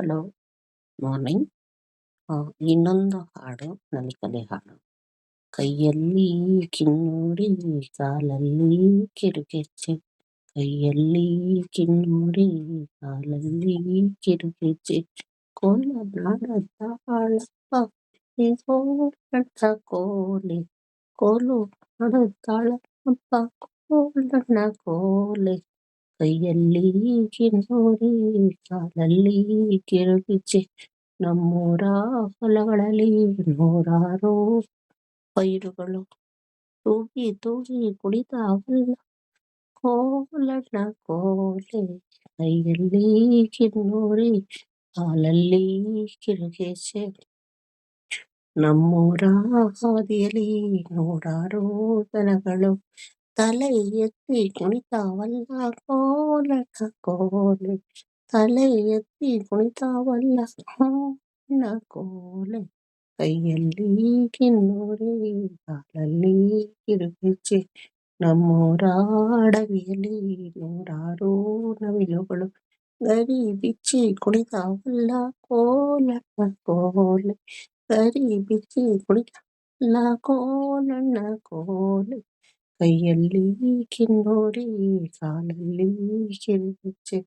Hello, morning. ಇನ್ನೊಂದು ಹಾಡು ನಲಿಕಲೆ ಹಾಡು. ಕೈಯಲ್ಲಿ ಕಿನ್ನೂರಿ ಕಾಲಲ್ಲಿ ಕಿರುಗೆಜ್ಜೆ, ಕೈಯಲ್ಲಿ ಕಿನ್ನೂರಿ ಕಾಲಲ್ಲಿ ಕಿರುಗೆಜ್ಜೆ, ಕೋಲನಾಡ ತಾಳಪ್ಪ ಕೋಲಣ್ಣ ಕೋಲೆ, ಕೋಲು ತಾಳಪ್ಪ ಕೋಲಣ್ಣ ಕೋಲೆ, ಕೈಯಲ್ಲಿ ಕಿನ್ನೂರಿ ಕಾಲಲ್ಲಿ ಕಿರುಗೆಜ್ಜೆ. ನಮ್ಮೂರ ಹೊಲಗಳಲ್ಲಿ ನೂರಾರು ಪೈರುಗಳು ತೂಗಿ ತೂಗಿ ಕುಣಿತಾವಲ್ಲ ಕೋಲಣ್ಣ ಕೋಲೆ, ಕೈಯಲ್ಲಿ ಕಿನ್ನೂರಿ ಕಾಲಲ್ಲಿ ಕಿರುಗೆಜ್ಜೆ. ನಮ್ಮೂರ ಹಾದಿಯಲ್ಲಿ ನೂರಾರು ದನಗಳು ತಲೆ ಎತ್ತಿ ಕುಣಿತಾವಲ್ಲ ಕೋಲಣ್ಣ ಕೋಲೆ, ತಲೆ ಎತ್ತಿ ಕುಣಿತಾವಲ್ಲ ಕೋಲಣ್ಣ ಕೋಲೆ, ಕೈಯಲ್ಲಿ ಕಿನ್ನೂರಿ ಕಾಲಲ್ಲಿ ಕಿರುಗೆಜ್ಜೆ. ನಮ್ಮೂರ ಅಡವಿಯಲ್ಲಿ ನೂರಾರು ನವಿಲುಗಳು ಗರಿ ಬಿಚ್ಚಿ ಕುಣಿತಾವಲ್ಲ ಕೋಲಣ್ಣ ಕೋಲೆ, ಗರಿ ಬಿಚ್ಚಿ ಕುಣಿತಾವಲ್ಲ ಕೋಲಣ್ಣ ಕೋಲೆ, ಕೈಯಲ್ಲಿ ಕಿನ್ನೂರಿ ಕಾಲಲ್ಲಿ ಕಿರುಗೆಜ್ಜೆ,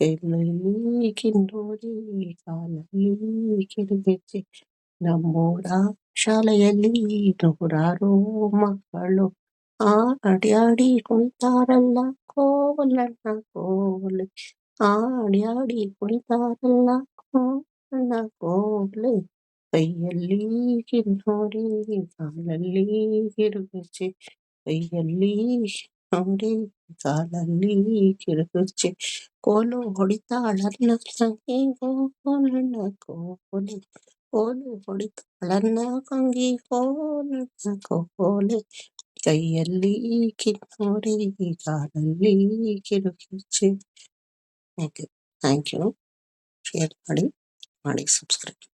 ಕೈಯಲ್ಲಿ ಕಿನ್ನೂರಿ ಕಾಲಲ್ಲಿ ಕಿರುಗೆಜ್ಜೆ. ನಮ್ಮೂರ ಶಾಲೆಯಲ್ಲಿ ನೂರಾರು ಮಕ್ಕಳು ಆಡಿ ಕುಣಿತಾರಲ್ಲ ಕೋಲಣ್ಣ ಕೋಲೆ, ಆಡಿ ಕುಣಿತಾರಲ್ಲ ಕೋಲಣ್ಣ ಕೋಲೆ, ಕೈಯಲ್ಲಿ ಕಿನ್ನೂರಿ ಕಾಲಲ್ಲಿ ಕಿರುಗೆಜ್ಜೆ, ಕೈಯಲ್ಲಿ ಕಿನ್ನೂರಿ ಕಾಲಲ್ಲಿ ಕಿರುಗೆಜ್ಜೆ. ಕೋಲು ಹೊಡಿತಾಳನ್ನ ತಂಗಿ ಕೋಲಣ್ಣ ಕೋಲೆ, ಕೋಲು ಹೊಡಿತಾಳನ್ನ ತಂಗಿ ಕೋಲಣ್ಣ ಕೋಲೆ, ಕೈಯಲ್ಲಿ ಕಿನ್ನೂರಿ ಕಾಲಲ್ಲಿ ಕಿರುಗೆಜ್ಜೆ. Okay, thank you. ಶೇರ್ ಮಾಡಿ ಸಬ್ಸ್ಕ್ರೈಬ್.